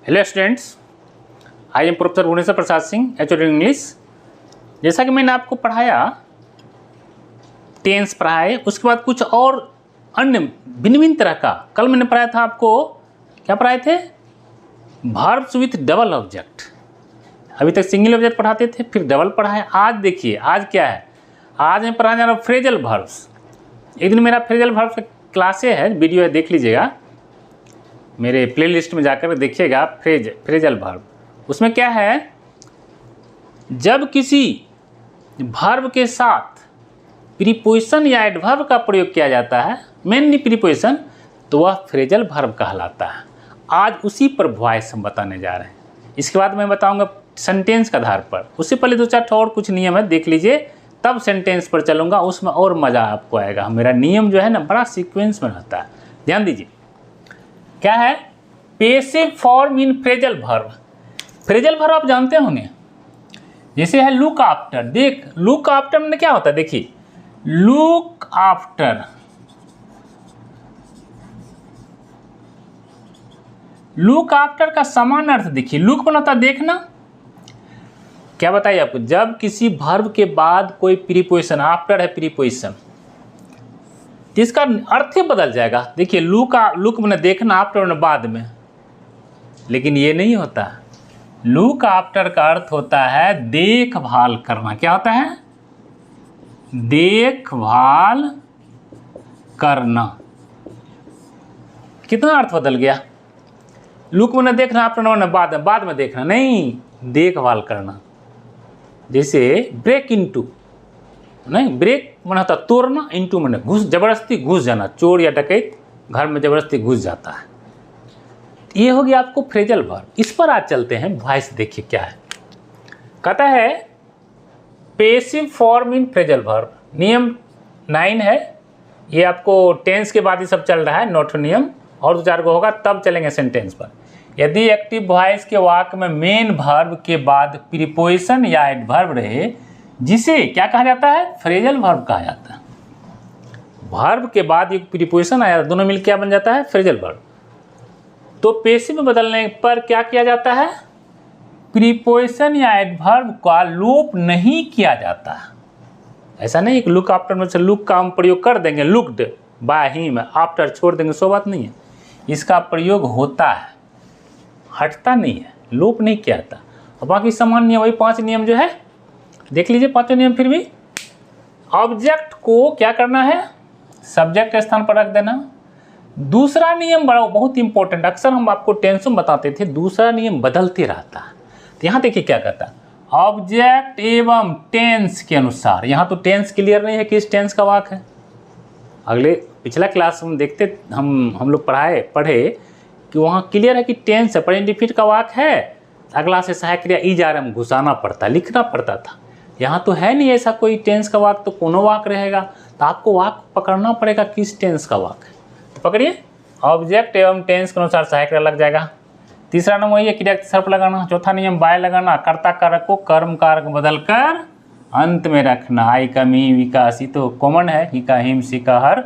Hello students, I am professor Bhuvneshwar Prasad Singh, HOD English. जैसा कि मैंने आपको पढ़ाया, टेंस पढ़ाए, उसके बाद कुछ और अन्य भिन्न भिन्न तरह का। कल मैंने पढ़ाया था आपको, क्या पढ़ाए थे? Verbs with double object. अभी तक सिंगल ऑब्जेक्ट पढ़ाते थे, फिर डबल पढ़ाए। आज देखिए, आज क्या है? आज मैं पढ़ाने जा रहा हूँ फ्रेजल वर्ब्स। एक दिन मेरा फ्रेजल वर्ब्स का क्लासे है, वीडियो है, देख लीजिएगा, मेरे प्लेलिस्ट में जाकर देखिएगा। फ्रेजल वर्ब, उसमें क्या है? जब किसी वर्ब के साथ प्रीपोजिशन या एडवर्ब का प्रयोग किया जाता है, मेनली प्रीपोजिशन, तो वह फ्रेजल वर्ब कहलाता है। आज उसी पर वॉइस हम बताने जा रहे हैं। इसके बाद मैं बताऊंगा सेंटेंस के आधार पर। उससे पहले दो चार और कुछ नियम है, देख लीजिए, तब सेंटेंस पर चलूंगा, उसमें और मज़ा आपको आएगा। मेरा नियम जो है ना, बड़ा सीक्वेंस में रहता है, ध्यान दीजिए। क्या है? Passive form in phrasal verb. Phrasal verb आप जानते होंगे, जैसे है लुक आफ्टर। देख, लुक आफ्टर में क्या होता है? देखिए, लुक आफ्टर, लुक आफ्टर का समान अर्थ देखिए। लुक बनाता देखना। क्या बताइए आपको? जब किसी वर्ब के बाद कोई प्रीपोजिशन, आफ्टर है प्रीपोजिशन, तो इसका अर्थ ही बदल जाएगा। देखिए, लुक मैंने देखना, आफ्टर मैंने बाद में, लेकिन ये नहीं होता। लुक आफ्टर का अर्थ होता है देखभाल करना। क्या होता है? देखभाल करना। कितना अर्थ बदल गया? लुक मैंने देखना, आफ्टर मैंने बाद में देखना, नहीं, देखभाल करना। जैसे ब्रेक इनटू, नहीं, ब्रेक माना होता तोड़ना, इनटू माने घुस, जबरदस्ती घुस जाना। चोर या डकैत घर में जबरदस्ती घुस जाता है। ये हो गया आपको फ्रेजल वर्ब। इस पर आज चलते हैं। वॉइस देखिए क्या है, कहता है passive form in phrasal verb. नियम 9 है ये। आपको टेंस के बाद ही सब चल रहा है, नोट नियम, और दो चार को होगा, तब चलेंगे सेंटेंस पर। यदि एक्टिव वॉइस के वाक्य में मेन वर्ब के बाद प्रीपोजिशन या एडवर्ब रहे, जिसे क्या कहा जाता है? फ्रेजल वर्ब कहा जाता है। वर्ब के बाद एक प्रीपोजिशन आया, दोनों मिलकर क्या बन जाता है? Phrasal verb. तो पैसिव में बदलने पर क्या किया जाता है? प्रीपोजिशन या एडवर्ब का लोप नहीं किया जाता। ऐसा नहीं कि लुक आफ्टर में से लुक का हम प्रयोग कर देंगे, लुक्ड बाय हिम, आफ्टर छोड़ देंगे, सो बात नहीं है। इसका प्रयोग होता है, हटता नहीं है, लोप नहीं किया जाता। और बाकी समान नियम, वही 5 नियम जो है, देख लीजिए 5 नियम। फिर भी ऑब्जेक्ट को क्या करना है? सब्जेक्ट के स्थान पर रख देना। दूसरा नियम बड़ा बहुत इंपॉर्टेंट, अक्सर हम आपको टेंस में बताते थे, दूसरा नियम बदलते रहता है। तो यहाँ देखिए क्या कहता है, ऑब्जेक्ट एवं टेंस के अनुसार। यहाँ तो टेंस क्लियर नहीं है कि इस टेंस का वाक्य है। अगले पिछला क्लास में देखते हम लोग पढ़े कि वहाँ क्लियर है कि टेंस है, प्रेजेंट का वाक्य है, अगला से सहायक क्रिया ई जा रहा है, घुसाना पड़ता, लिखना पड़ता था। यहाँ तो है नहीं ऐसा कोई टेंस का वाक्य, तो कोनो वाक्य रहेगा, तो आपको वाक्य पकड़ना पड़ेगा किस टेंस का वाक्य है। तो पकड़िए, ऑब्जेक्ट एवं टेंस के अनुसार सहायक क्रिया लग जाएगा। तीसरा नियम वही है, क्रिया के सर्फ लगाना। चौथा नियम बाय लगाना, कर्ता कारक को कर्म कारक बदल कर अंत में रखना। आई का मी, वी का सी तो कॉमन है, ही का हिम, सी का हर,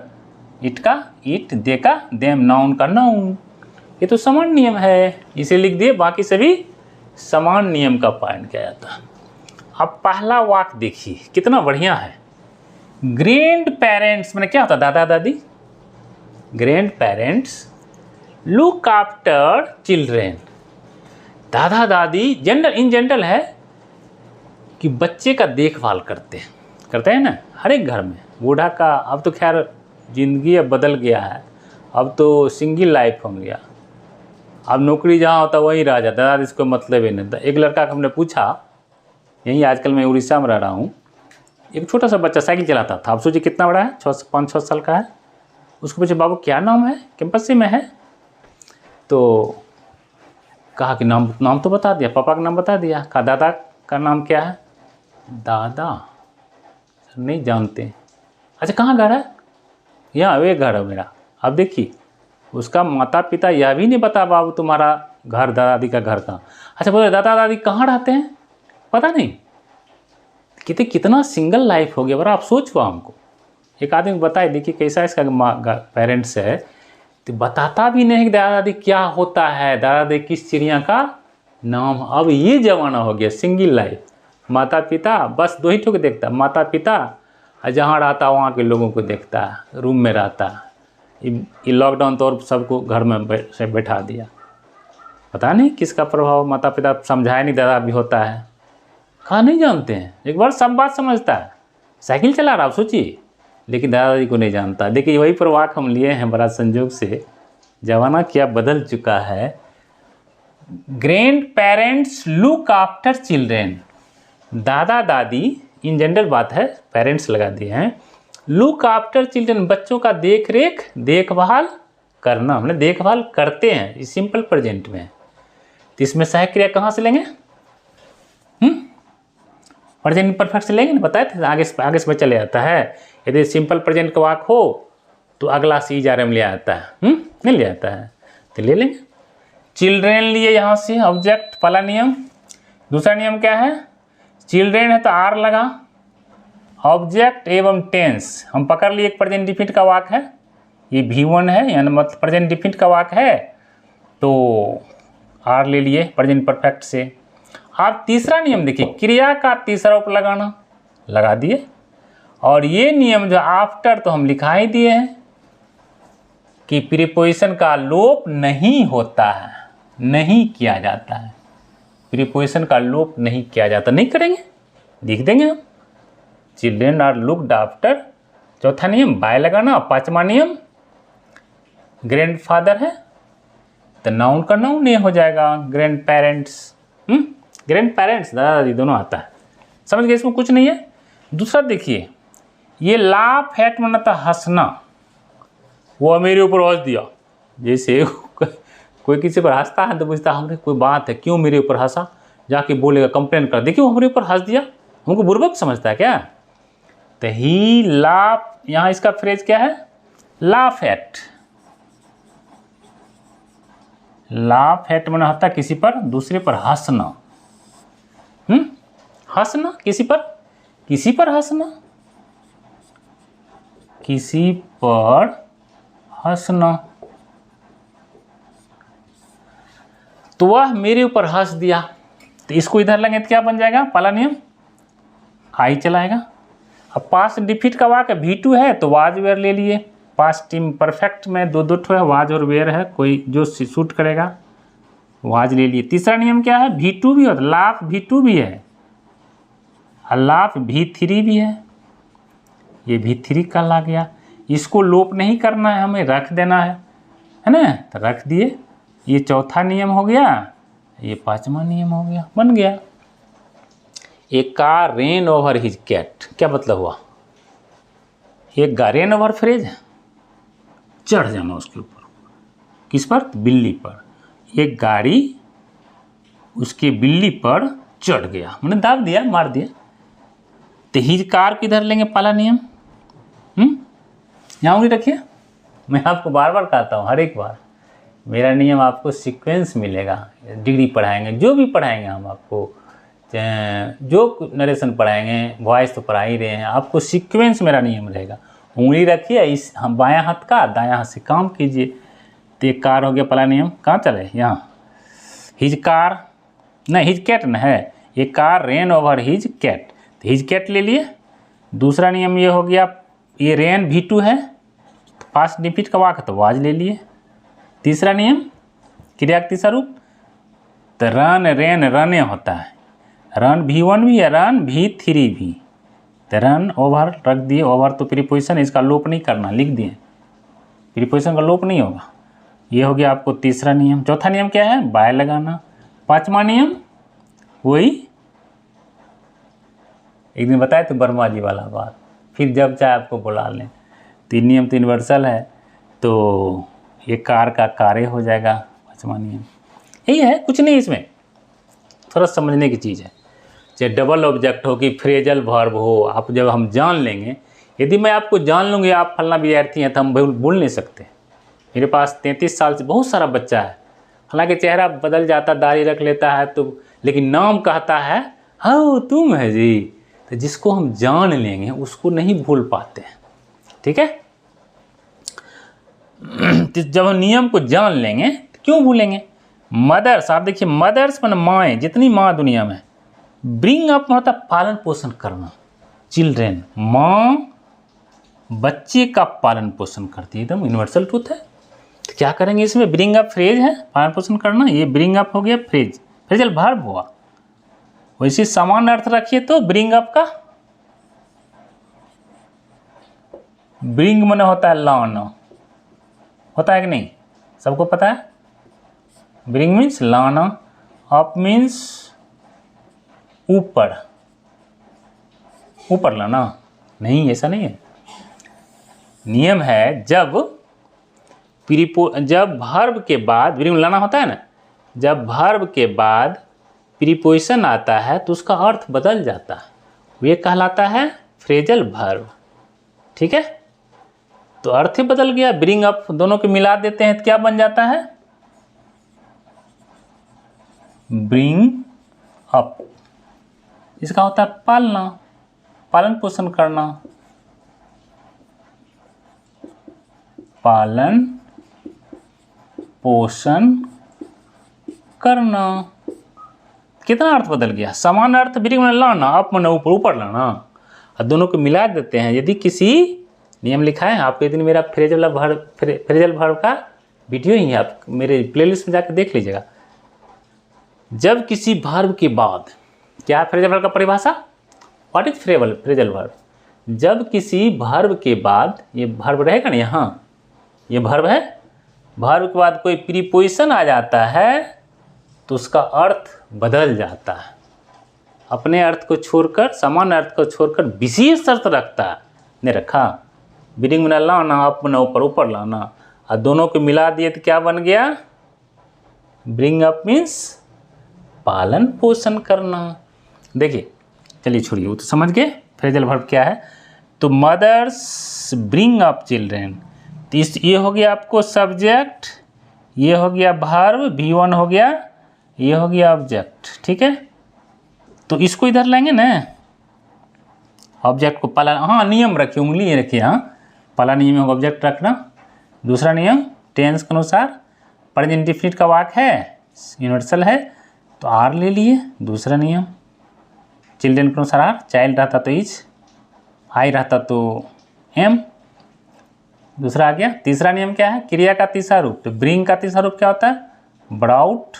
इट का इट, दे का देम, नाउन का नाउन। ये तो समान नियम है, इसे लिख दिए। बाकी सभी समान नियम का पालन किया जाता है। अब पहला वाक्य देखिए कितना बढ़िया है। ग्रैंड पेरेंट्स मैंने क्या होता? दादा दादी। Grand parents look after children. दादा दादी जेंडर इन जनरल है कि बच्चे का देखभाल करते हैं ना, हर एक घर में। बूढ़ा का, अब तो खैर जिंदगी अब बदल गया है, अब तो सिंगल लाइफ हो गया, अब नौकरी जहाँ होता वहीं रह जाता। दादा इसको मतलब ही नहीं था। एक लड़का को हमने पूछा, यहीं आजकल मैं उड़ीसा में रह रहा हूँ, एक छोटा सा बच्चा साइकिल चलाता था। आप सोचिए कितना बड़ा है, 5-6 साल का है। उसको पूछे, बाबू क्या नाम है? कैंपस में है। तो कहा कि नाम तो बता दिया, पापा का नाम बता दिया। कहा दादा का नाम क्या है? दादा नहीं जानते। अच्छा कहाँ घर है? यहाँ वे घर है मेरा। अब देखिए, उसका माता पिता यह भी नहीं बता, बाबू तुम्हारा घर, दादा दादी का घर कहाँ। अच्छा बोले दादा दादी कहाँ रहते हैं? पता नहीं। कितना सिंगल लाइफ हो गया, बड़ा अफसोस हुआ हमको। एक आदमी बताए, देखिए कैसा इसका पेरेंट्स है। तो बताता भी नहीं कि दादा दादी क्या होता है, दादा दादी किस चिड़िया का नाम। अब ये जमाना हो गया सिंगल लाइफ, माता पिता बस 2 ही ठो को देखता, माता पिता और जहाँ रहता वहाँ के लोगों को देखता है, रूम में रहता है। ये लॉकडाउन तो और सबको घर में से बैठा दिया। पता नहीं किसका प्रभाव, माता पिता समझाया नहीं दादा भी होता है, कहाँ नहीं जानते हैं। एक बार सब बात समझता है, साइकिल चला रहा आप सोचिए, लेकिन दादाजी को नहीं जानता। देखिए वही प्रवाक हम लिए हैं, बड़ा संयोग से जमाना क्या बदल चुका है। Grand parents look after children, दादा दादी इन जनरल बात है, पेरेंट्स लगा दिए हैं। लुक आफ्टर चिल्ड्रेन, बच्चों का देख रेख देखभाल करना, हमने देखभाल करते हैं, इस सिंपल प्रेजेंट में। तो इसमें सहायक क्रिया कहाँ से लेंगे, प्रेजेंट परफेक्ट से लेंगे ना, बताए थे आगे से चले जाता है। यदि सिंपल प्रेजेंट का वाक हो तो अगला सी जा में ले आता है, नहीं ले आता है, तो ले लेंगे। चिल्ड्रेन लिए यहाँ से ऑब्जेक्ट, पहला नियम। दूसरा नियम क्या है, चिल्ड्रेन है तो आर लगा, ऑब्जेक्ट एवं टेंस हम पकड़ लिए, एक प्रेजेंट डिफिनिट का वाक है, ये V1 है, यानी मतलब प्रेजेंट डिफिनिट का वाक है, तो आर ले लिए प्रेजेंट परफेक्ट से। आप तीसरा नियम देखिए, क्रिया का तीसरा उप लगाना, लगा दिए। और ये नियम जो आफ्टर तो हम लिखा ही दिए हैं कि प्रीपोजिशन का लोप नहीं होता है, नहीं किया जाता है, प्रीपोजिशन का लोप नहीं किया जाता, नहीं करेंगे, लिख देंगे हम। चिल्ड्रेन आर लुक्ड आफ्टर, चौथा नियम बाय लगाना। पांचवा नियम ग्रैंड फादर है तो नाउन का नाउन ये हो जाएगा, ग्रैंड पेरेंट्स, ग्रैंड पेरेंट्स दादा दादी दोनों आता है, समझ गए, इसमें कुछ नहीं है। दूसरा देखिए, ये लाफ एट मतलब हंसना, वो मेरे ऊपर हंस दिया, जैसे कोई किसी पर हंसता है तो पूछता हमने कोई बात है क्यों मेरे ऊपर हंसा, जाके बोलेगा कंप्लेन कर, देखिए वो हमारे ऊपर हंस दिया, हमको बुर्बक समझता है क्या। तो ही लाफ, यहाँ इसका फ्रेज क्या है, लाफ एट, लाफ एट मैंने होता किसी पर दूसरे पर हंसना, हंसना किसी पर हंसना, किसी पर हंसना। तो वह मेरे ऊपर हंस दिया, तो इसको इधर लेंगे तो क्या बन जाएगा, पहला नियम आई चलाएगा। अब पास्ट डिफिट का वाक V2 है तो वाज वेयर ले लिए, पास्ट टीम परफेक्ट में दो ठो है, वाज और वेयर है, कोई जो शूट करेगा वाज ले लिए। तीसरा नियम क्या है, V2 भी होता, लाफ V2 भी है, लाफ V3 भी है, ये V3 कल आ गया। इसको लोप नहीं करना है, हमें रख देना है ना, तो रख दिए। ये चौथा नियम हो गया, ये पांचवा नियम हो गया, बन गया। एक car ran over his cat, क्या मतलब हुआ, एक गा रेन ओवर फ्रेज है, चढ़ जाना उसके ऊपर, किस पर, बिल्ली पर। एक गाड़ी उसके बिल्ली पर चढ़ गया, मैंने दाब दिया, मार दिया। तो हिज कार किधर लेंगे, पहला नियम, यहाँ उंगली रखिए, मैं आपको बार बार कहता हूँ, हर एक बार मेरा नियम आपको सीक्वेंस मिलेगा। डिग्री पढ़ाएंगे, जो भी पढ़ाएंगे हम आपको, जो नरेशन पढ़ाएंगे, वॉइस तो पढ़ा ही रहे हैं, आपको सीक्वेंस मेरा नियम रहेगा। उंगली रखिए, इस हम बायां हाथ का, दायां हाथ से काम कीजिए। तो एक कार हो गया पहला नियम, कहाँ चले, यहाँ हिज कार नहीं, हिज कैट न है, ये car ran over his cat, तो हिज कैट ले लिए। दूसरा नियम ये हो गया, ये रेन V2 है, पास्ट डिफिट का वाक तो वाज ले लिए। तीसरा नियम क्रिया का तीसरा रूप, तो रन रेन रने होता है, रन V1 भी है, रन V3 भी, तो रन ओवर रख दिए, ओवर तो प्रीपोजिशन, इसका लोप नहीं करना, लिख दिए, प्रीपोजिशन का लोप नहीं होगा। ये हो गया आपको तीसरा नियम। चौथा नियम क्या है, बाय लगाना। पांचवा नियम वही एक दिन बताए थे वर्मा जी वाला बात, फिर जब चाहे आपको बुला लें। तीन नियम तो यूनिवर्सल है, तो ये कार का कार्य हो जाएगा पांचवा नियम। यही है, कुछ नहीं इसमें, थोड़ा समझने की चीज़ है। चाहे डबल ऑब्जेक्ट हो कि फ्रेजल वर्ब हो, आप जब हम जान लेंगे, यदि मैं आपको जान लूँगी आप फलना विद्यार्थी हैं, तो हम बोल नहीं सकते। मेरे पास 33 साल से बहुत सारा बच्चा है, हालांकि चेहरा बदल जाता, दाढ़ी रख लेता है, तो लेकिन नाम कहता है हाँ तुम है जी। तो जिसको हम जान लेंगे उसको नहीं भूल पाते हैं, ठीक है। तो जब हम नियम को जान लेंगे तो क्यों भूलेंगे। मदर्स, आप देखिए मदर्स मतलब माएँ, जितनी माँ दुनिया में। ब्रिंग अप मतलब पालन पोषण करना, चिल्ड्रेन, माँ बच्चे का पालन पोषण करती है, एकदम यूनिवर्सल ट्रूथ है। तो क्या करेंगे इसमें, ब्रिंग अप फ्रेज है, पालन पोषण करना, ये ब्रिंग अप हो गया फ्रेज, फ्रेजल वर्ब हुआ। वैसे समान अर्थ रखिए तो ब्रिंग अप का ब्रिंग मने होता है लाना, होता है कि नहीं, सबको पता है। ब्रिंग मीन्स लाना, अप मीन्स ऊपर, ऊपर लाना, नहीं ऐसा नहीं है। नियम है जब वर्ब के बाद ब्रिंग लाना होता है ना, जब वर्ब के बाद प्रीपोजिशन आता है तो उसका अर्थ बदल जाता है, ये कहलाता है फ्रेजल वर्ब। ठीक है, तो अर्थ ही बदल गया, ब्रिंग अप दोनों को मिला देते हैं तो क्या बन जाता है, ब्रिंग अप। इसका होता है पालना, पालन पोषण करना, पालन पोषण करना। कितना अर्थ बदल गया, समान अर्थ ब्रिंग में लाना, अप में ऊपर, ऊपर लाना, और दोनों को मिला देते हैं। यदि किसी नियम लिखा है आपके दिन, मेरा फ्रेजल वर्ब का वीडियो ही है, आप मेरे प्लेलिस्ट में जाकर देख लीजिएगा। जब किसी वर्ब के बाद, क्या फ्रेजल वर्ब का परिभाषा, व्हाट इज फ्रेजल वर्ब, जब किसी वर्ब के बाद, ये वर्ब रहेगा ना यहाँ, ये वर्ब है, वर्ब के बाद कोई प्रीपोजिशन आ जाता है तो उसका अर्थ बदल जाता है, अपने अर्थ को छोड़कर, समान अर्थ को छोड़कर विशेष अर्थ रखता है। ने रखा, ब्रिंग में लाना, अप में ऊपर, ऊपर लाना, और दोनों को मिला दिए तो क्या बन गया, ब्रिंग अप मीन्स पालन पोषण करना। देखिए, चलिए छोड़िए, वो तो समझ गए फ्रेजल वर्ब क्या है। तो मदर्स ब्रिंग अप चिल्ड्रेन, तो ये हो गया आपको सब्जेक्ट, ये हो गया वर्ब, V1 हो गया, ये हो गया ऑब्जेक्ट। ठीक है, तो इसको इधर लाएंगे ना, ऑब्जेक्ट को पहला, हाँ नियम रखिए, उंगली ये रखिए, हाँ पहला नियम है ऑब्जेक्ट रखना। दूसरा नियम टेंस के अनुसार, प्रेजेंट इंडेफिनिट का वाक्य है, यूनिवर्सल है तो आर ले लिए। दूसरा नियम चिल्ड्रेन के अनुसार आर, चाइल्ड रहता तो इज, आई रहता तो एम। दूसरा आ गया। तीसरा नियम क्या है, क्रिया का तीसरा रूप, तो ब्रिंग का तीसरा रूप क्या होता है, ब्राउट।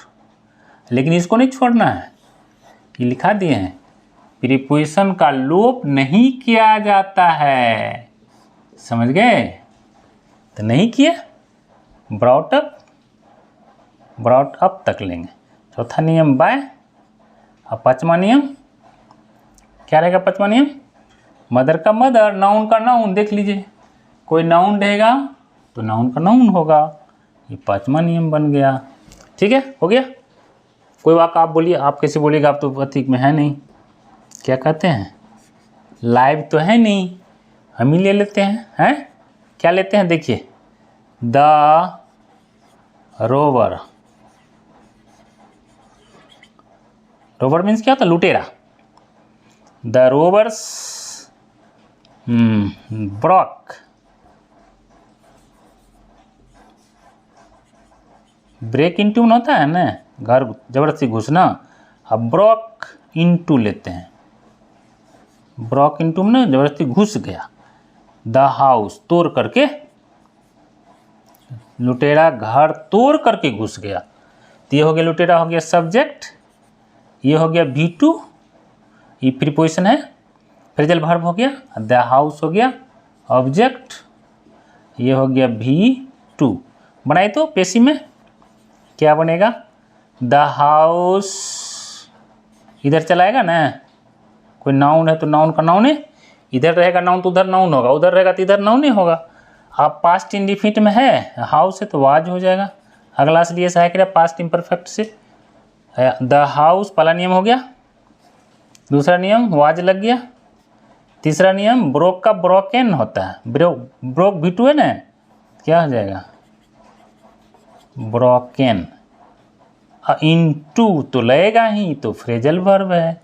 लेकिन इसको नहीं छोड़ना है, ये लिखा दिए हैं, प्रीपोजिशन का लोप नहीं किया जाता है, समझ गए, तो नहीं किया, ब्राउट अप तक लेंगे। चौथा नियम बाय। अब पांचवा नियम क्या रहेगा, पांचवा नियम मदर का मदर, नाउन का नाउन, देख लीजिए कोई नाउन रहेगा तो नाउन का नाउन होगा, ये पांचवा नियम बन गया। ठीक है, हो गया। कोई वाक्य आप बोलिए, आप कैसे बोलिएगा, आप तो प्रतीक में है नहीं, क्या कहते हैं, लाइव तो है नहीं, हम ही ले लेते हैं, क्या लेते हैं, देखिए द रोवर, रोवर मीन्स क्या होता है, लुटेरा। The robbers broke, break into होता है ना, घर जबरदस्ती घुसना, अब ब्रॉक इनटू लेते हैं, ब्रॉक इनटू में जबरदस्ती घुस गया। द हाउस, तोड़ करके, लुटेरा घर तोड़ करके घुस गया, तो ये हो गया लुटेरा, हो गया सब्जेक्ट, ये हो गया V2, ये प्रीपोजिशन है, फ्रेजल वर्ब हो गया, द हाउस हो गया ऑब्जेक्ट, ये हो गया V2। बनाए तो पेशी में क्या बनेगा, द हाउस, इधर चलाएगा ना, कोई नाउन है तो नाउन का नाउन है, इधर रहेगा नाउन तो उधर नाउन होगा, उधर रहेगा तो इधर नाउन नहीं होगा। आप पास्ट इंडिफिनिट में है, हाउस है तो वाज हो जाएगा। अगला से लिए सहायक है पास्ट इम्परफेक्ट से, द हाउस पहला नियम हो गया, दूसरा नियम वाज लग गया, तीसरा नियम ब्रोक का ब्रोकन होता है, ब्रोक V2 है ना, क्या हो जाएगा ब्रोकन, इनटू तो लगेगा ही, तो फ्रेजल वर्ब है,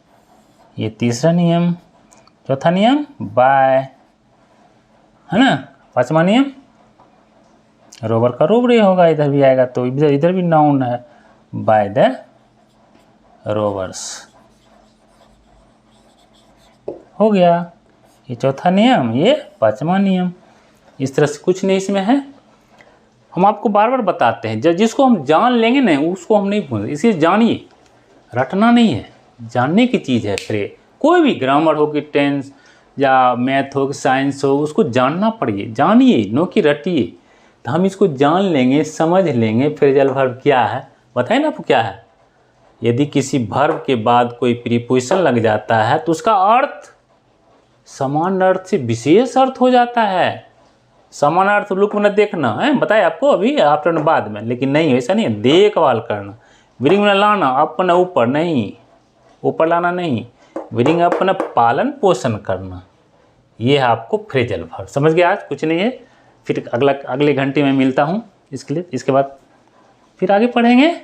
ये तीसरा नियम। चौथा नियम बाय, है ना। पांचवा नियम रोवर का रोबरे होगा, इधर भी आएगा तो इधर भी नाउन है, बाय द रोवर्स। हो गया, ये चौथा नियम, ये पांचवा नियम। इस तरह से कुछ नहीं इसमें है, हम आपको बार बार बताते हैं, जब जिसको हम जान लेंगे ना उसको हम नहीं भूलेंगे, इसलिए जानिए, रटना नहीं है, जानने की चीज़ है। फिर कोई भी ग्रामर हो कि टेंस या मैथ हो कि साइंस हो, उसको जानना पड़िए, जानिए, नो कि रटिए। तो हम इसको जान लेंगे, समझ लेंगे, फ्रेजल वर्ब क्या है, बताए ना आपको क्या है। यदि किसी वर्ब के बाद कोई प्रीपोजिशन लग जाता है तो उसका अर्थ समान अर्थ से विशेष अर्थ हो जाता है। समान अर्थ लुक में देखना है, बताए आपको अभी आफ्टर बाद में, लेकिन नहीं, ऐसा नहीं है, देखभाल करना। ब्रिंग में लाना अपना ऊपर नहीं, ऊपर लाना नहीं, ब्रिंग अपना पालन पोषण करना, ये है आपको फ्रेजल वर्ब। समझ गए, आज कुछ नहीं है। फिर अगले घंटे में मिलता हूँ इसके लिए, इसके बाद फिर आगे पढ़ेंगे,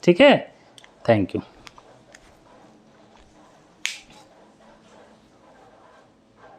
ठीक है। Thank you.